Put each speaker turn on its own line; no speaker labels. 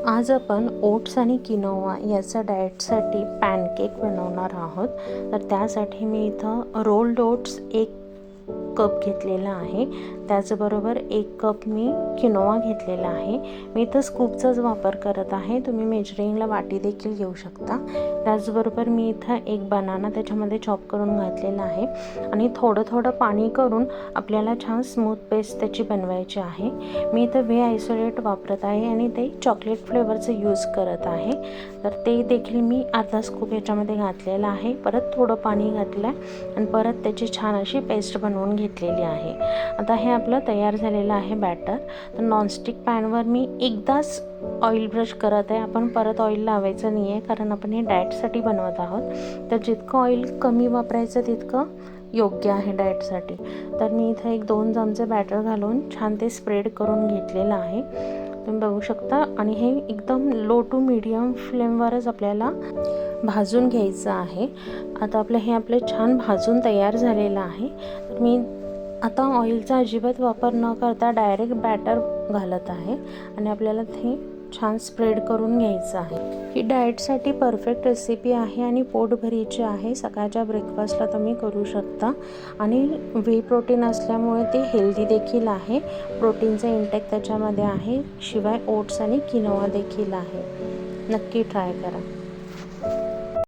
आज आपण ओट्स आणि किनोवा याचा डाएटसाठी पॅनकेक बनवणार आहोत। तर त्यासाठी मी इथं रोल्ड ओट्स 1 कप घेतलेला आहे, त्याचबरोबर 1 कप मी किनोवा घेतलेला आहे। मी इथं स्कूपचाच वापर करत आहे, तुम्ही मेजरिंगला वाटी देखील घेऊ शकता। त्याचबरोबर मी इथं 1 बनाना त्याच्यामध्ये चॉप करून घातलेला आहे आणि थोडं पाणी करून आपल्याला छान स्मूथ पेस्ट त्याची बनवायची आहे। मी इथं व्हे आयसोलेट वापरत आहे आणि ते चॉकलेट फ्लेवरचं यूज करत आहे। तर ते देखील मी अर्धा स्कूप याच्यामध्ये घातलेला आहे, परत थोडं पाणी घातलं आणि परत त्याची छान अशी पेस्ट बनवून घेतलेली आहे। आता हे आपलं तयार झालेलं आहे बॅटर। तर नॉनस्टिक पॅनवर मी एकदाच ऑइल ब्रश करत आहे, आपण परत ऑइल लावायचं नाही आहे, कारण आपण हे डाएटसाठी बनवत आहोत। तर जितकं ऑइल कमी वापरायचं तितकं योग्य आहे डाएटसाठी। तर मी इथं 1-2 चमचे बॅटर घालून छान ते स्प्रेड करून घेतलेलं आहे, तुम्ही बघू शकता। आणि हे एकदम लो टू मीडियम फ्लेमवरच आपल्याला भाजून घ्यायचं आहे। आता आपलं छान भाजून तयार झालेलं आहे। तर मी आता ऑइलचा अजिबात वापर न करता डायरेक्ट बॅटर घालत आहे आणि आपल्याला ते छान स्प्रेड करून घ्यायचं आहे। ही डाएटसाठी परफेक्ट रेसिपी आहे आणि पोटभरीची आहे। सकाळच्या ब्रेकफास्टला तुम्ही करू शकता आणि व्हे प्रोटीन असल्यामुळे ते हेल्दी देखील आहे। प्रोटीनचा इंटेक त्याच्यामध्ये आहे, शिवाय ओट्स आणि किनोवा देखील आहे। नक्की ट्राय करा।